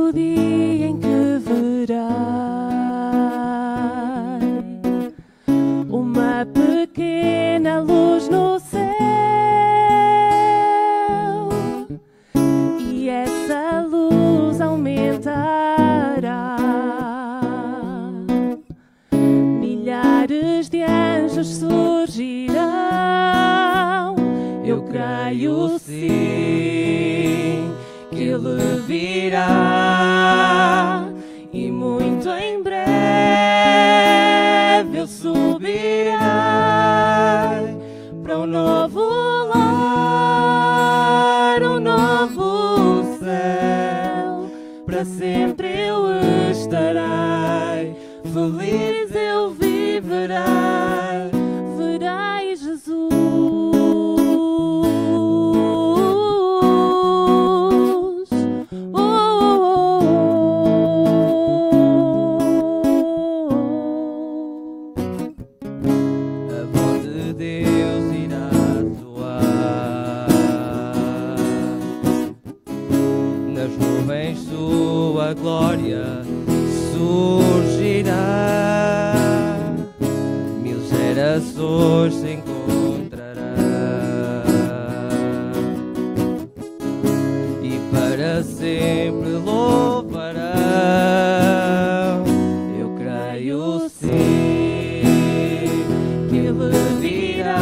o dia em que verás uma pequena luz no céu, e essa luz aumentará. Milhares de anjos surgirão. Eu creio sim que Ele virá, e muito em breve eu subirei para um novo lar, um novo céu. Para sempre eu estarei, feliz eu viverei, verei Jesus. Sua glória surgirá, 1000 gerações se encontrará, e para sempre louvarão. Eu creio sim que Ele virá,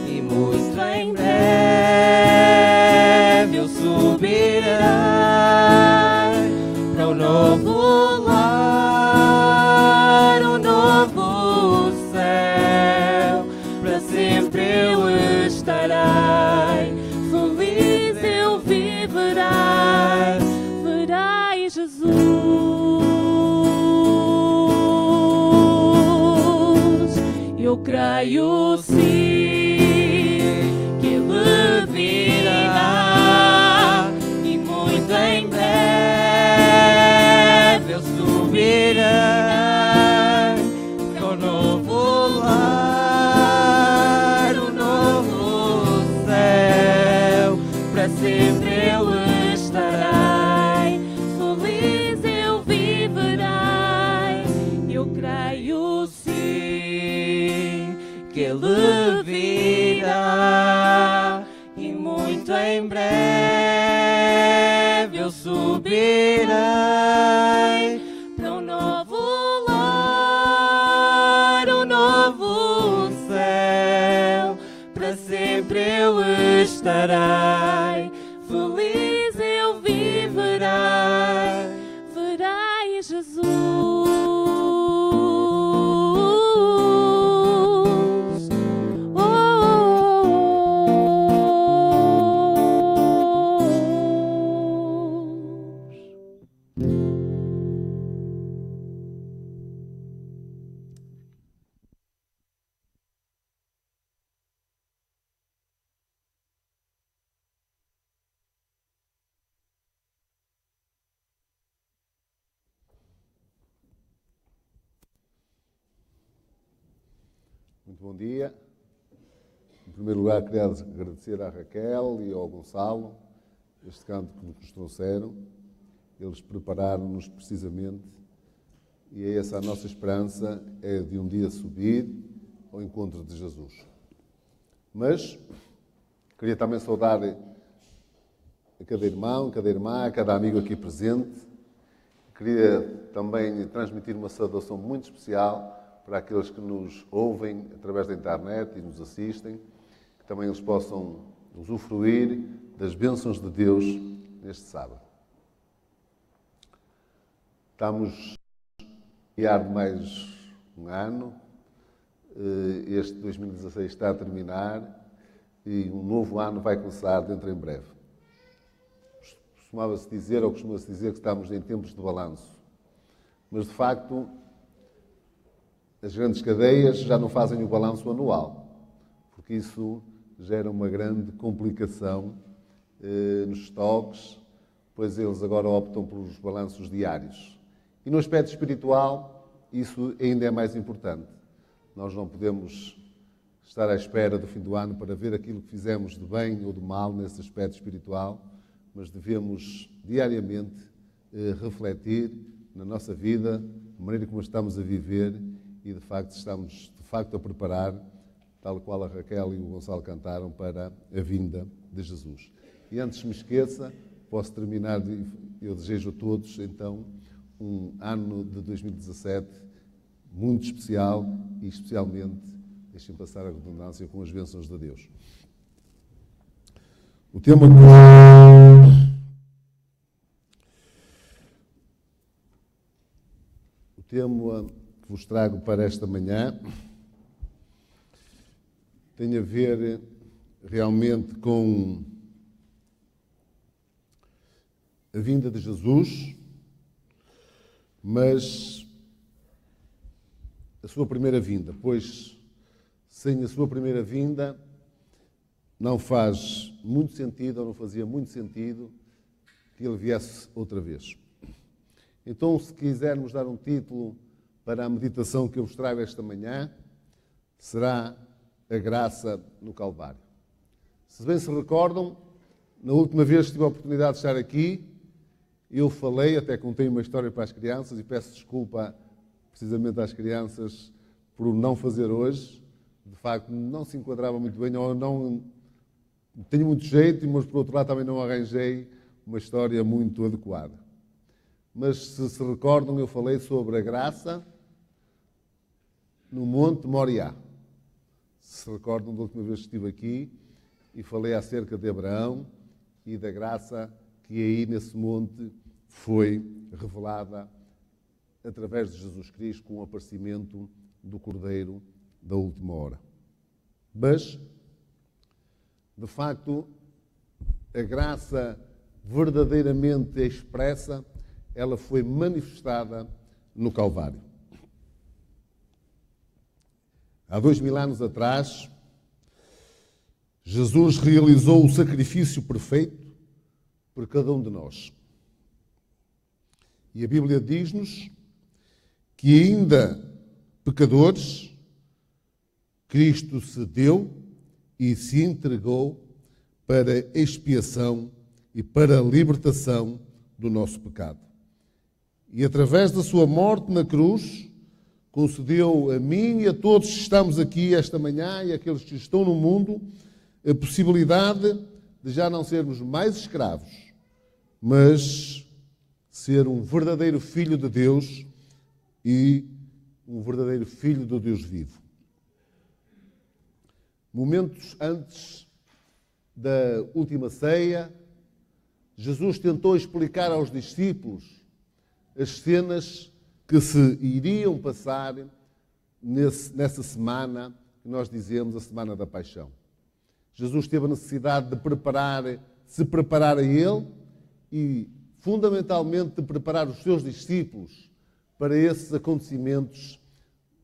e muito em breve eu subirei para um novo lar, um novo céu. Para sempre eu estarei, feliz eu viverei, verei Jesus. Eu creio sim que Ele virá, e muito em breve eu subirei para um novo lar, um novo céu. Para sempre eu estarei, feliz eu viverei. Eu creio sim que Ele virá, e muito em breve eu subirei para um novo lar, um novo céu. Para sempre eu estarei, feliz eu viverei, verei Jesus. Muito bom dia. Em primeiro lugar, queria agradecer à Raquel e ao Gonçalo este canto que nos trouxeram. Eles prepararam-nos precisamente, e é essa a nossa esperança, é de um dia subir ao encontro de Jesus. Mas queria também saudar a cada irmão, cada irmã, a cada amigo aqui presente. Queria também transmitir uma saudação muito especial para aqueles que nos ouvem através da internet e nos assistem, que também eles possam usufruir das bênçãos de Deus neste sábado. Estamos a iniciar mais um ano, este 2016 está a terminar e um novo ano vai começar dentro em breve. Costumava-se dizer, ou costuma-se dizer, que estamos em tempos de balanço, mas de facto as grandes cadeias já não fazem o balanço anual, porque isso gera uma grande complicação nos estoques, pois eles agora optam pelos balanços diários. E no aspecto espiritual, isso ainda é mais importante. Nós não podemos estar à espera do fim do ano para ver aquilo que fizemos de bem ou de mal nesse aspecto espiritual, mas devemos diariamente refletir na nossa vida, na maneira como estamos a viver e de facto estamos a preparar, tal qual a Raquel e o Gonçalo cantaram, para a vinda de Jesus. E antes que me esqueça, posso terminar, eu desejo a todos então um ano de 2017 muito especial e especialmente, deixem passar a redundância, com as bênçãos de Deus. O tema que vos trago para esta manhã tem a ver realmente com a vinda de Jesus, mas a sua primeira vinda, pois sem a sua primeira vinda não faz muito sentido, ou não fazia muito sentido, que ele viesse outra vez. Então, se quisermos dar um título para a meditação que eu vos trago esta manhã, será a graça no Calvário. Se bem se recordam, na última vez que tive a oportunidade de estar aqui, eu falei, até contei uma história para as crianças, e peço desculpa precisamente às crianças por o não fazer hoje. De facto, não se enquadrava muito bem, ou não tenho muito jeito, mas por outro lado também não arranjei uma história muito adequada. Mas se recordam, eu falei sobre a graça no Monte Moriá. Se recordam, da última vez que estive aqui e falei acerca de Abraão e da graça que aí nesse monte foi revelada através de Jesus Cristo com o aparecimento do Cordeiro da última hora. Mas, de facto, a graça verdadeiramente expressa, ela foi manifestada no Calvário. Há 2000 anos atrás, Jesus realizou o sacrifício perfeito por cada um de nós. E a Bíblia diz-nos que ainda pecadores, Cristo se deu e se entregou para expiação e para a libertação do nosso pecado. E através da sua morte na cruz, concedeu a mim e a todos que estamos aqui esta manhã e àqueles que estão no mundo a possibilidade de já não sermos mais escravos, mas ser um verdadeiro filho de Deus e um verdadeiro filho do Deus vivo. Momentos antes da última ceia, Jesus tentou explicar aos discípulos as cenas que se iriam passar nessa semana que nós dizemos a Semana da Paixão. Jesus teve a necessidade de se preparar a Ele e, fundamentalmente, de preparar os seus discípulos para esses acontecimentos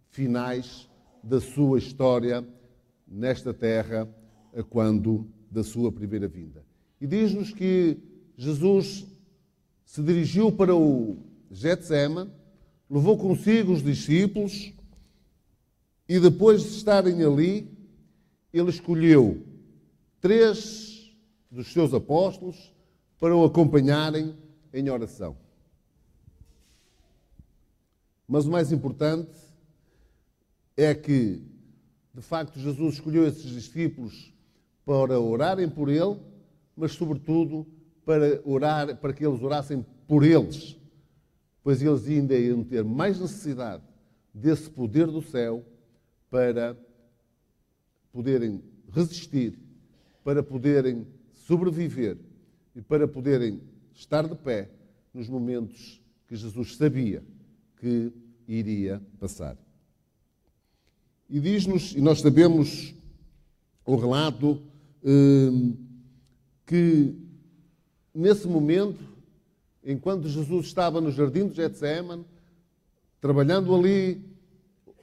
finais da sua história nesta terra, a quando da sua primeira vinda. E diz-nos que Jesus se dirigiu para o Getsemane, levou consigo os discípulos e depois de estarem ali, ele escolheu 3 dos seus apóstolos para o acompanharem em oração. Mas o mais importante é que, de facto, Jesus escolheu esses discípulos para orarem por ele, mas sobretudo para que eles orassem por eles, pois eles ainda iam ter mais necessidade desse poder do céu para poderem resistir, para poderem sobreviver e para poderem estar de pé nos momentos que Jesus sabia que iria passar. E diz-nos, e nós sabemos o relato, que nesse momento, enquanto Jesus estava no jardim de Getsemane, trabalhando ali,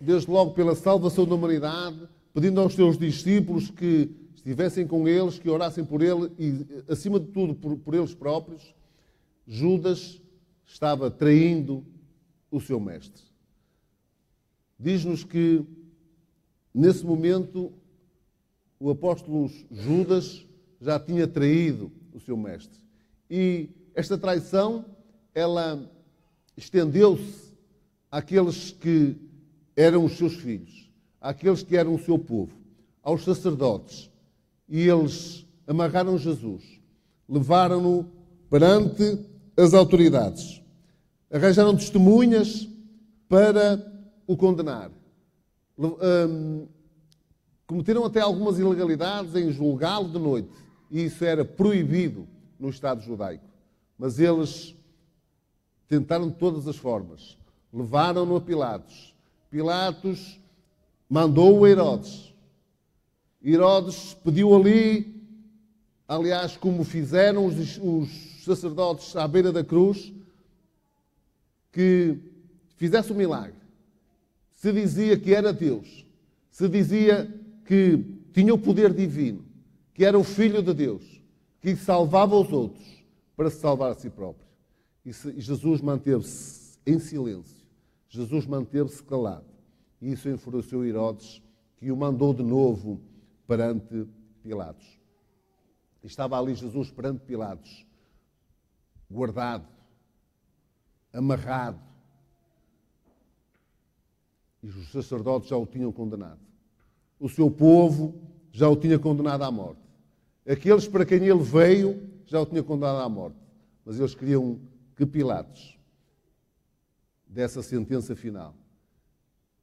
desde logo pela salvação da humanidade, pedindo aos seus discípulos que estivessem com eles, que orassem por ele e, acima de tudo, por eles próprios, Judas estava traindo o seu mestre. Diz-nos que, nesse momento, o apóstolo Judas já tinha traído o seu mestre. E esta traição, ela estendeu-se àqueles que eram os seus filhos, àqueles que eram o seu povo, aos sacerdotes. E eles amarraram Jesus, levaram-no perante as autoridades, arranjaram testemunhas para o condenar. Cometeram até algumas ilegalidades em julgá-lo de noite, e isso era proibido no Estado judaico. Mas eles tentaram de todas as formas. Levaram-no a Pilatos. Pilatos mandou-o a Herodes. Herodes pediu ali, aliás, como fizeram os sacerdotes à beira da cruz, que fizesse um milagre. Se dizia que era Deus, se dizia que tinha o poder divino, que era o Filho de Deus, que salvava os outros para se salvar a si próprio. E Jesus manteve-se em silêncio. Jesus manteve-se calado. E isso enfureceu Herodes, que o mandou de novo perante Pilatos. Estava ali Jesus perante Pilatos, guardado, amarrado. E os sacerdotes já o tinham condenado. O seu povo já o tinha condenado à morte. Aqueles para quem ele veio já o tinha condenado à morte. Mas eles queriam que Pilatos desse a sentença final.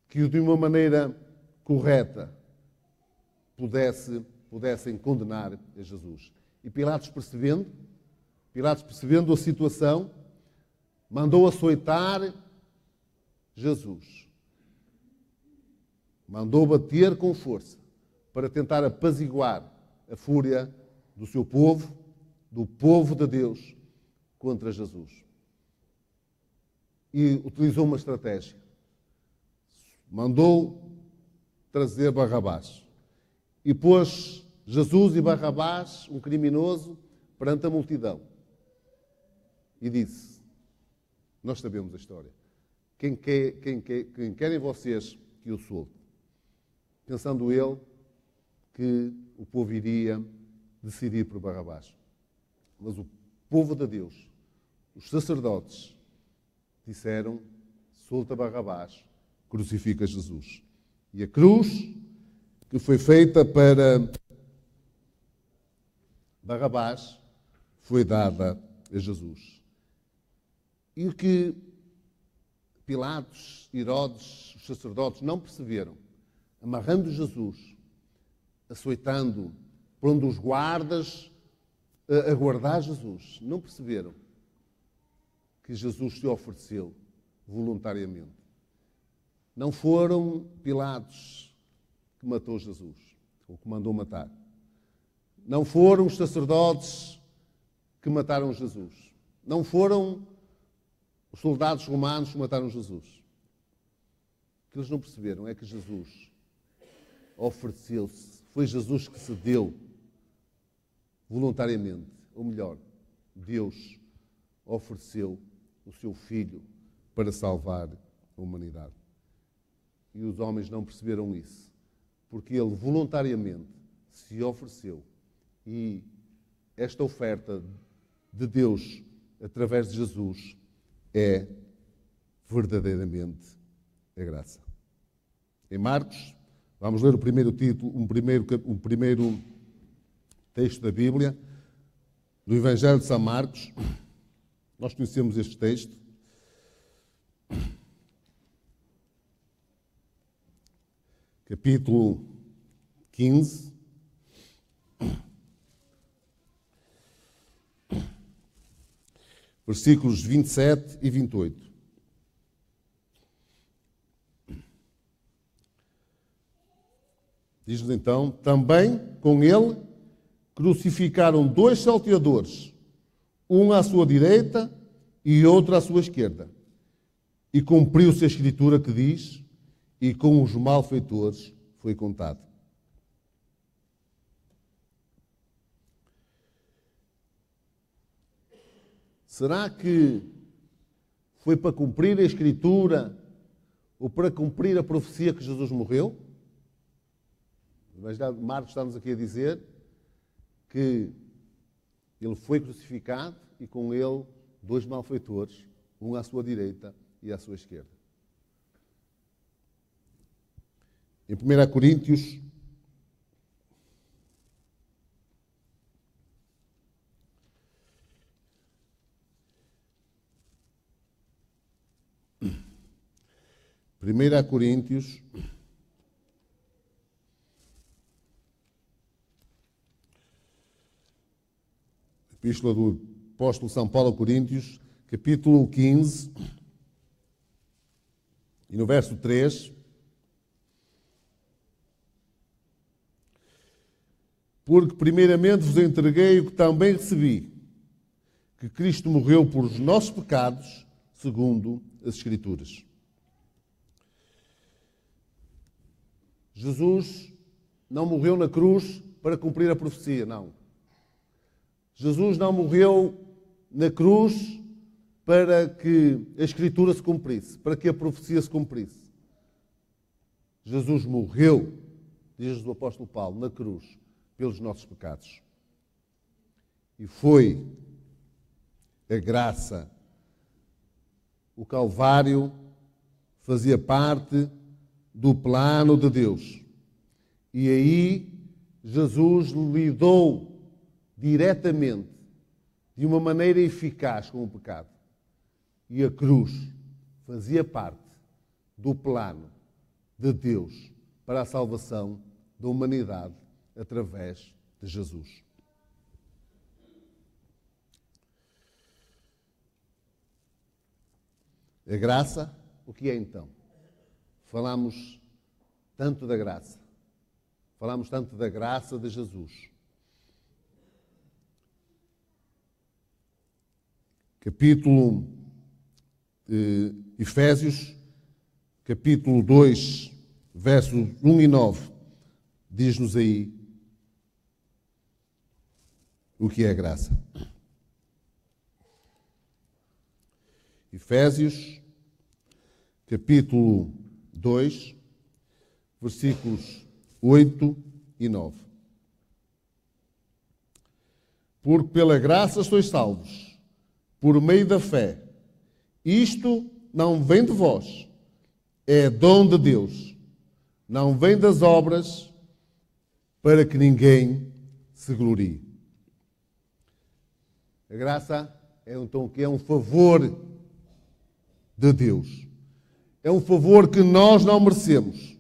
Que de uma maneira correta pudessem condenar a Jesus. E Pilatos percebendo a situação, mandou açoitar Jesus. Mandou bater com força para tentar apaziguar a fúria do seu povo, do povo de Deus, contra Jesus. E utilizou uma estratégia. Mandou trazer Barrabás. E pôs Jesus e Barrabás, um criminoso, perante a multidão. E disse, nós sabemos a história, quem querem vocês que eu solte? Pensando ele que o povo iria decidir por Barrabás. Mas o povo de Deus, os sacerdotes, disseram, solta Barrabás, crucifica Jesus. E a cruz que foi feita para Barrabás foi dada a Jesus. E o que Pilatos, Herodes, os sacerdotes não perceberam, amarrando Jesus, açoitando, pondo os guardas a guardar Jesus, não perceberam que Jesus se ofereceu voluntariamente. Não foram Pilatos que matou Jesus, ou que mandou matar. Não foram os sacerdotes que mataram Jesus. Não foram os soldados romanos que mataram Jesus. O que eles não perceberam é que Jesus ofereceu-se. Foi Jesus que se deu voluntariamente. Ou melhor, Deus ofereceu o seu Filho para salvar a humanidade. E os homens não perceberam isso. Porque ele voluntariamente se ofereceu. E esta oferta de Deus através de Jesus é verdadeiramente a graça. Em Marcos, vamos ler o primeiro título, um primeiro texto da Bíblia, do Evangelho de São Marcos. Nós conhecemos este texto. Capítulo 15. Versículos 27 e 28. Diz-nos então, também com ele crucificaram 2 salteadores, um à sua direita e outro à sua esquerda. E cumpriu-se a Escritura que diz, e com os malfeitores foi contado. Será que foi para cumprir a Escritura ou para cumprir a profecia que Jesus morreu? Mas Marcos está-nos aqui a dizer que Ele foi crucificado e com ele 2 malfeitores, um à sua direita e à sua esquerda. Em 1 Coríntios, Epístola do Apóstolo São Paulo a Coríntios, capítulo 15, e no verso 3, porque primeiramente vos entreguei o que também recebi, que Cristo morreu por os nossos pecados, segundo as Escrituras. Jesus não morreu na cruz para cumprir a profecia, não. Jesus não morreu na cruz para que a Escritura se cumprisse, para que a profecia se cumprisse. Jesus morreu, diz o apóstolo Paulo, na cruz, pelos nossos pecados. E foi a graça. O Calvário fazia parte do plano de Deus. E aí Jesus lidou diretamente, de uma maneira eficaz com o pecado. E a cruz fazia parte do plano de Deus para a salvação da humanidade através de Jesus. A graça, o que é então? Falamos tanto da graça. Falamos tanto da graça de Jesus. Capítulo Efésios, capítulo 2, versos 1 e 9, diz-nos aí o que é a graça. Efésios, capítulo 2, versículos 8 e 9. Porque pela graça sois salvos, por meio da fé. Isto não vem de vós, é dom de Deus. Não vem das obras, para que ninguém se glorie. A graça é então que é um favor de Deus. É um favor que nós não merecemos.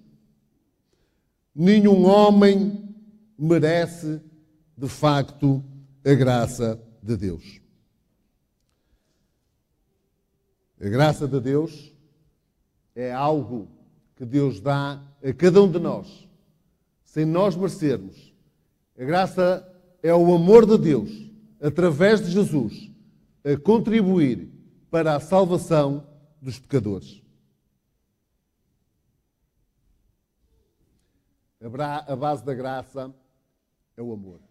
Nenhum homem merece, de facto, a graça de Deus. A graça de Deus é algo que Deus dá a cada um de nós, sem nós merecermos. A graça é o amor de Deus, através de Jesus, a contribuir para a salvação dos pecadores. A base da graça é o amor.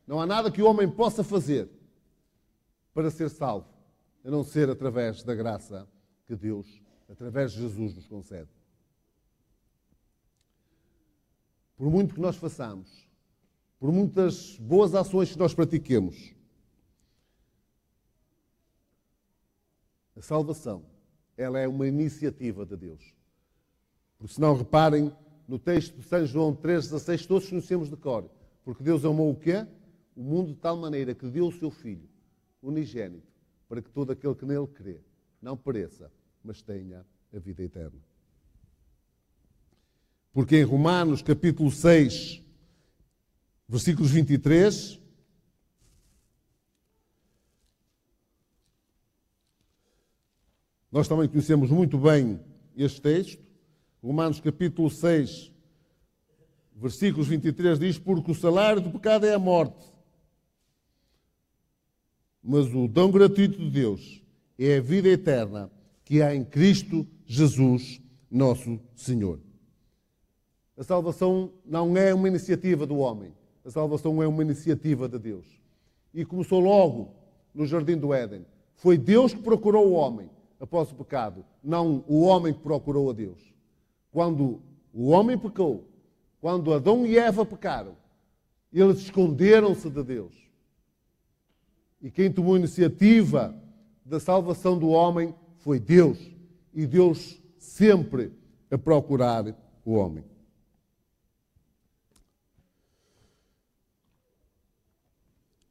Não há nada que o homem possa fazer para ser salvo, a não ser através da graça que Deus, através de Jesus, nos concede. Por muito que nós façamos, por muitas boas ações que nós pratiquemos, a salvação, ela é uma iniciativa de Deus. Porque se não reparem, no texto de São João 3,16, todos conhecemos de cor. Porque Deus amou o quê? O mundo de tal maneira que deu o seu Filho, unigênito, para que todo aquele que nele crê não pereça, mas tenha a vida eterna. Porque em Romanos, capítulo 6, versículos 23, nós também conhecemos muito bem este texto. Romanos, capítulo 6, versículos 23, diz: porque o salário do pecado é a morte, mas o dom gratuito de Deus é a vida eterna que há em Cristo Jesus, nosso Senhor. A salvação não é uma iniciativa do homem. A salvação é uma iniciativa de Deus. E começou logo no Jardim do Éden. Foi Deus que procurou o homem após o pecado, não o homem que procurou a Deus. Quando o homem pecou, quando Adão e Eva pecaram, eles esconderam-se de Deus. E quem tomou a iniciativa da salvação do homem foi Deus. E Deus sempre a procurar o homem.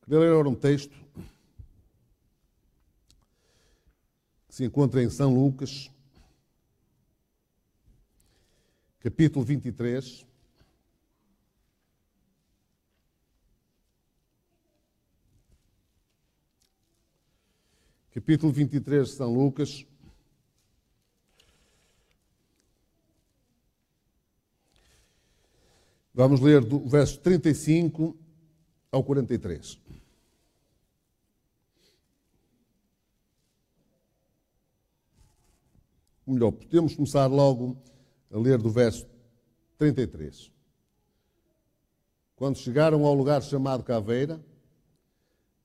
Queria ler agora um texto que se encontra em São Lucas, capítulo 23. Capítulo 23 de São Lucas. Vamos ler do verso 35 ao 43. Ou melhor, podemos começar logo a ler do verso 33. Quando chegaram ao lugar chamado Caveira,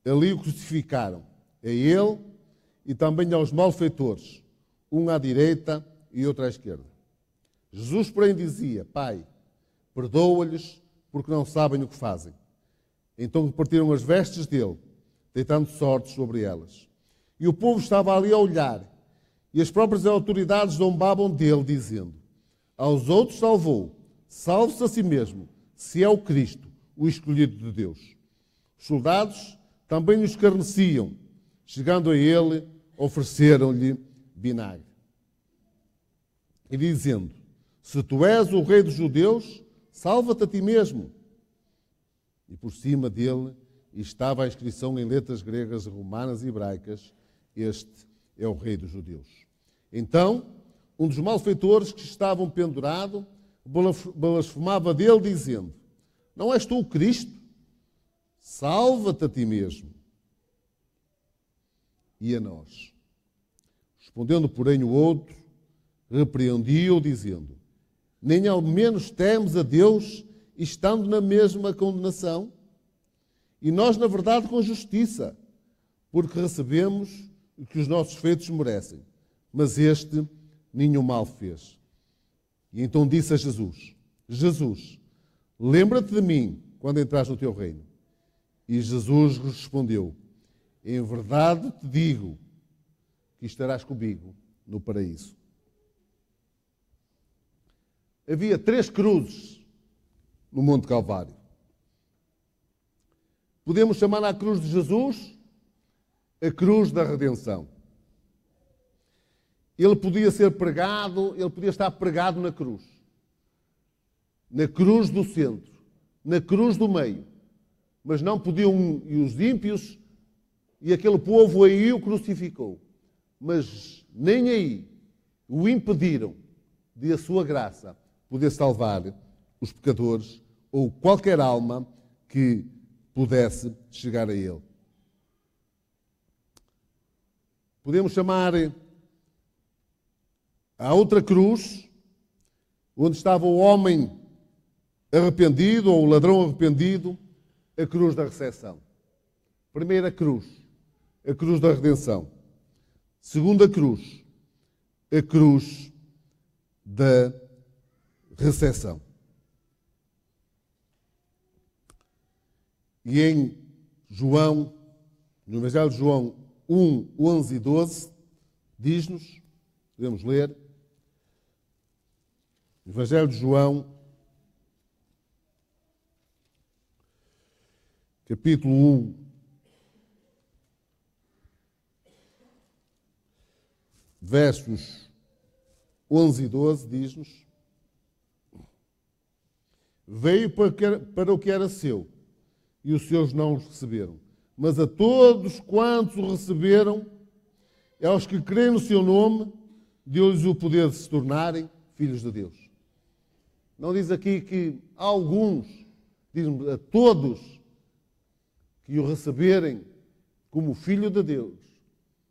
ali o crucificaram, a ele e também aos malfeitores, um à direita e outro à esquerda. Jesus, porém, dizia: Pai, perdoa-lhes, porque não sabem o que fazem. Então repartiram as vestes dele, deitando sortes sobre elas. E o povo estava ali a olhar, e as próprias autoridades zombavam dele, dizendo: aos outros salvou, salve-se a si mesmo, se é o Cristo, o escolhido de Deus. Os soldados também o escarneciam. Chegando a ele, ofereceram-lhe vinagre. E dizendo: se tu és o rei dos judeus, salva-te a ti mesmo. E por cima dele estava a inscrição em letras gregas, romanas e hebraicas: este é o rei dos judeus. Então, um dos malfeitores que estavam pendurado blasfemava dele, dizendo: não és tu o Cristo? Salva-te a ti mesmo e a nós. Respondendo, porém, o outro, repreendia-o, dizendo: nem ao menos temes a Deus, estando na mesma condenação? E nós, na verdade, com justiça, porque recebemos o que os nossos feitos merecem. Mas este nenhum mal fez. E então disse a Jesus: Jesus, lembra-te de mim quando entras no teu reino. E Jesus respondeu: em verdade te digo que estarás comigo no paraíso. Havia 3 cruzes no Monte Calvário. Podemos chamar a cruz de Jesus a cruz da redenção. Ele podia ser pregado, ele podia estar pregado na cruz do centro, na cruz do meio, mas não podiam, e os ímpios e aquele povo aí o crucificou, mas nem aí o impediram de a sua graça poder salvar os pecadores ou qualquer alma que pudesse chegar a ele. Podemos chamar a outra cruz, onde estava o homem arrependido ou o ladrão arrependido, a cruz da recepção. Primeira cruz, a cruz da redenção. Segunda cruz, a cruz da recepção. E em João, no Evangelho de João 1, 11 e 12, diz-nos, podemos ler, Evangelho de João, capítulo 1, versos 11 e 12, diz-nos: veio para o que era seu, e os seus não os receberam. Mas a todos quantos o receberam, aos que creem no seu nome, deu-lhes o poder de se tornarem filhos de Deus. Não diz aqui que a alguns, diz a todos que o receberem como filho de Deus,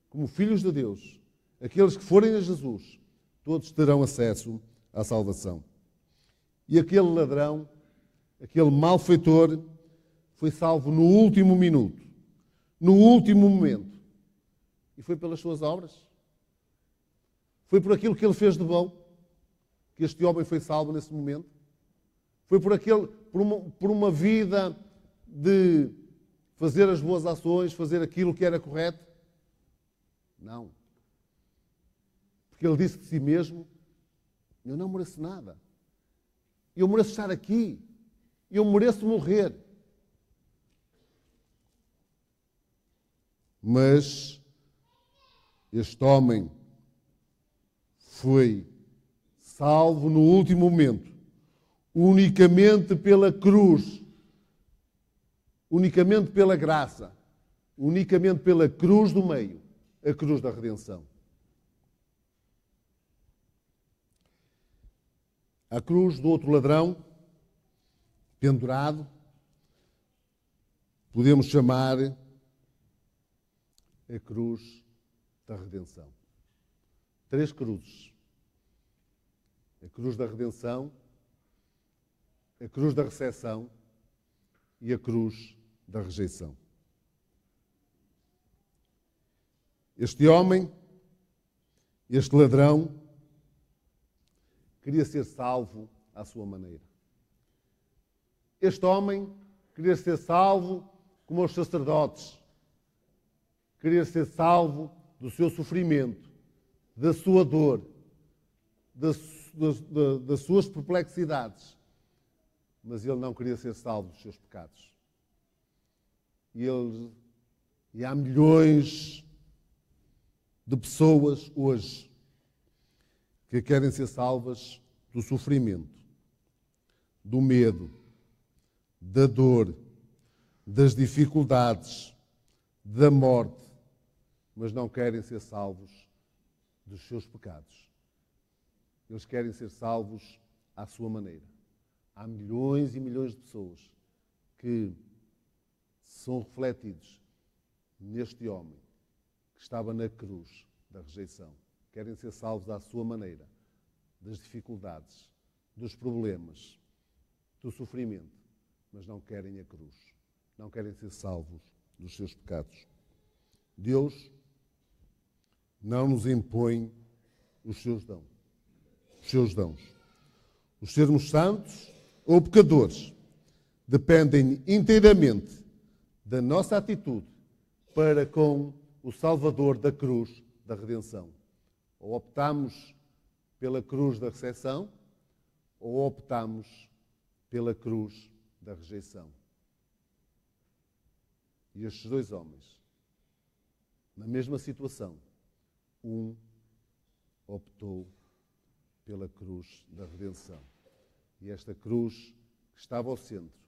como filhos de Deus, aqueles que forem a Jesus, todos terão acesso à salvação. E aquele ladrão, aquele malfeitor, foi salvo no último minuto, no último momento. E foi pelas suas obras. Foi por aquilo que ele fez de bom que este homem foi salvo nesse momento. Foi por uma vida de fazer as boas ações, fazer aquilo que era correto? Não. Porque ele disse de si mesmo, eu não mereço nada. Eu mereço estar aqui. Eu mereço morrer. Mas este homem foi salvo no último momento, unicamente pela cruz, unicamente pela graça, unicamente pela cruz do meio, a cruz da redenção. A cruz do outro ladrão, pendurado, podemos chamar a cruz da redenção. 3 cruzes. A cruz da redenção, a cruz da recepção e a cruz da rejeição. Este homem, este ladrão, queria ser salvo à sua maneira. Este homem queria ser salvo como os sacerdotes. Queria ser salvo do seu sofrimento, da sua dor, das suas perplexidades. Mas ele não queria ser salvo dos seus pecados. E há milhões de pessoas hoje que querem ser salvas do sofrimento, do medo, da dor, das dificuldades, da morte, mas não querem ser salvos dos seus pecados. Eles querem ser salvos à sua maneira. Há milhões e milhões de pessoas que são refletidos neste homem que estava na cruz da rejeição. Querem ser salvos à sua maneira, das dificuldades, dos problemas, do sofrimento, mas não querem a cruz. Não querem ser salvos dos seus pecados. Deus não nos impõe os seus dons. Os sermos santos ou pecadores dependem inteiramente da nossa atitude para com o Salvador da cruz da redenção. Ou optamos pela cruz da recepção, ou optamos pela cruz da rejeição. E estes 2 homens, na mesma situação, um optou pela cruz da redenção. E esta cruz que estava ao centro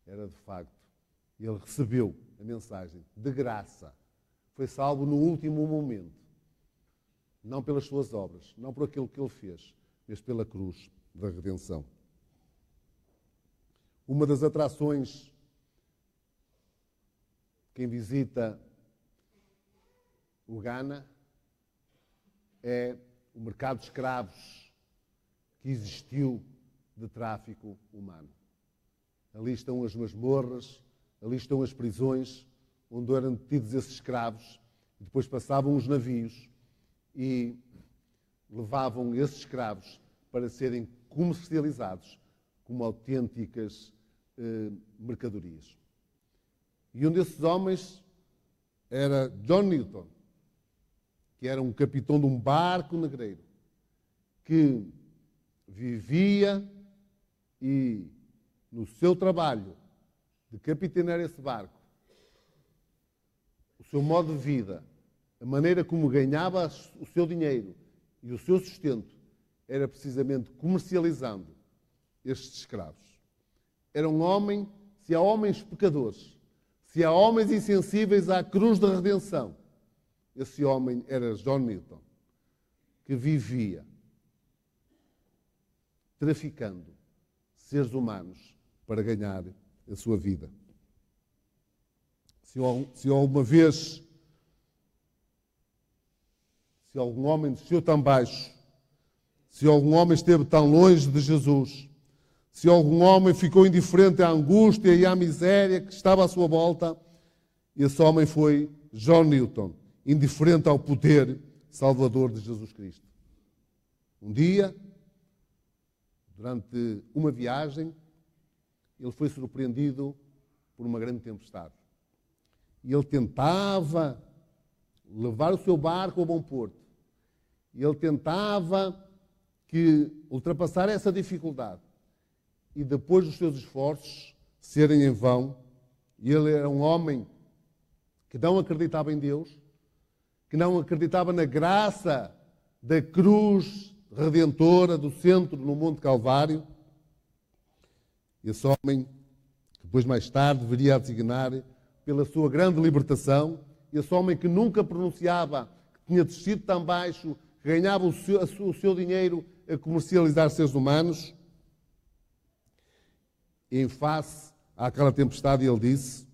era, de facto, ele recebeu a mensagem de graça. Foi salvo no último momento. Não pelas suas obras, não por aquilo que ele fez, mas pela cruz da redenção. Uma das atrações, quem visita o Ghana, é o mercado de escravos que existiu de tráfico humano. Ali estão as masmorras, ali estão as prisões, onde eram detidos esses escravos, e depois passavam os navios e levavam esses escravos para serem comercializados como autênticas mercadorias. E um desses homens era John Newton, que era um capitão de um barco negreiro, que vivia e, no seu trabalho de capitanear esse barco, o seu modo de vida, a maneira como ganhava o seu dinheiro e o seu sustento, era precisamente comercializando estes escravos. Era um homem, se há homens pecadores, se há homens insensíveis à cruz da redenção, esse homem era John Newton, que vivia traficando seres humanos para ganhar a sua vida. Se alguma vez, se algum homem desceu tão baixo, se algum homem esteve tão longe de Jesus, se algum homem ficou indiferente à angústia e à miséria que estava à sua volta, esse homem foi John Newton, indiferente ao poder salvador de Jesus Cristo. Um dia, durante uma viagem, ele foi surpreendido por uma grande tempestade. E ele tentava levar o seu barco ao bom porto. E ele tentava ultrapassar essa dificuldade. E depois dos seus esforços serem em vão, e ele era um homem que não acreditava em Deus, que não acreditava na graça da cruz redentora do centro no Monte Calvário. Esse homem, que depois mais tarde viria a designar pela sua grande libertação, esse homem que nunca pronunciava, que tinha descido tão baixo, que ganhava o seu dinheiro a comercializar seres humanos, em face àquela tempestade, ele disse: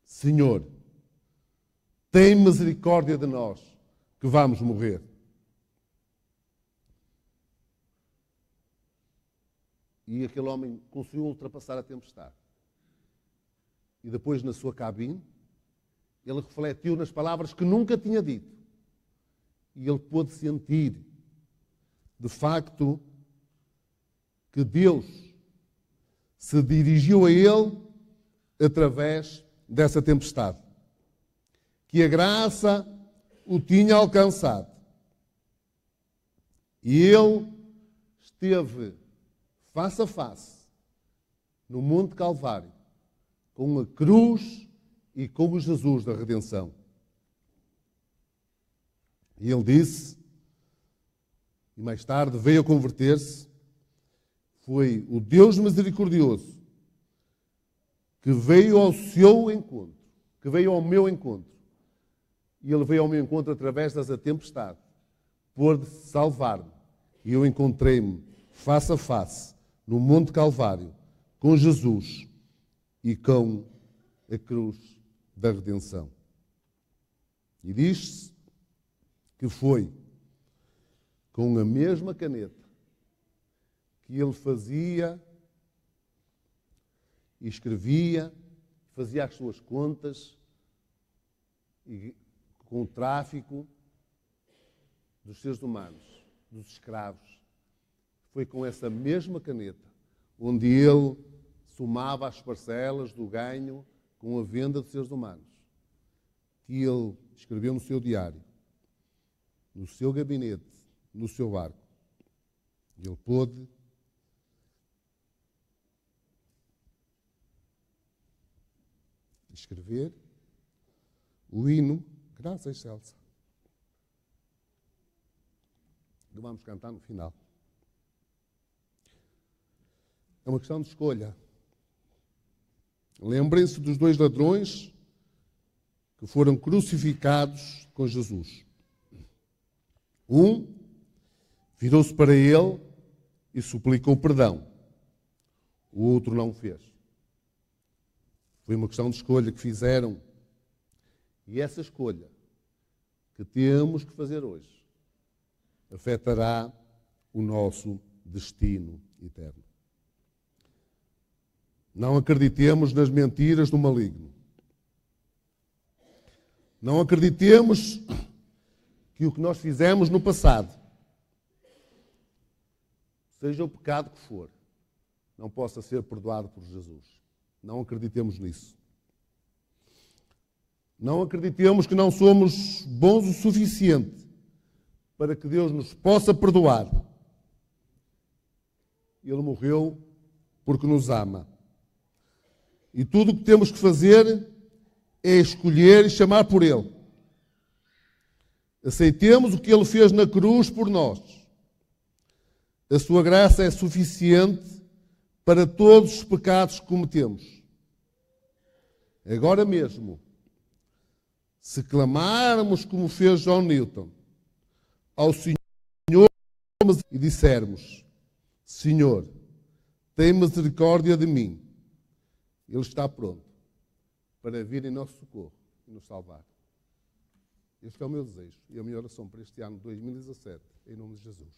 Senhor, tem misericórdia de nós, que vamos morrer. E aquele homem conseguiu ultrapassar a tempestade. E depois, na sua cabine, ele refletiu nas palavras que nunca tinha dito. E ele pôde sentir, de facto, que Deus se dirigiu a ele através dessa tempestade. Que a graça o tinha alcançado. E ele esteve face a face no Monte Calvário com a cruz e com o Jesus da redenção. E ele disse, e mais tarde veio a converter-se, foi o Deus misericordioso que veio ao seu encontro, que veio ao meu encontro. E ele veio ao meu encontro através dessa tempestade, pôde salvar-me. E eu encontrei-me face a face no Monte Calvário com Jesus e com a cruz da redenção. E diz-se que foi com a mesma caneta que ele fazia e escrevia, fazia as suas contas e com o tráfico dos seres humanos, dos escravos. Foi com essa mesma caneta onde ele somava as parcelas do ganho com a venda de seres humanos, que ele escreveu no seu diário, no seu gabinete, no seu barco. Ele pôde escrever o hino Graças Celsa, que vamos cantar no final. É uma questão de escolha. Lembrem-se dos dois ladrões que foram crucificados com Jesus. Um virou-se para ele e suplicou perdão. O outro não o fez. Foi uma questão de escolha que fizeram. E essa escolha que temos que fazer hoje afetará o nosso destino eterno. Não acreditemos nas mentiras do maligno. Não acreditemos que o que nós fizemos no passado, seja o pecado que for, não possa ser perdoado por Jesus. Não acreditemos nisso. Não acreditemos que não somos bons o suficiente para que Deus nos possa perdoar. Ele morreu porque nos ama. E tudo o que temos que fazer é escolher e chamar por Ele. Aceitemos o que Ele fez na cruz por nós. A sua graça é suficiente para todos os pecados que cometemos. Agora mesmo, se clamarmos como fez John Newton ao Senhor e dissermos: Senhor, tem misericórdia de mim, Ele está pronto para vir em nosso socorro e nos salvar. Este é o meu desejo e a minha oração para este ano 2017, em nome de Jesus.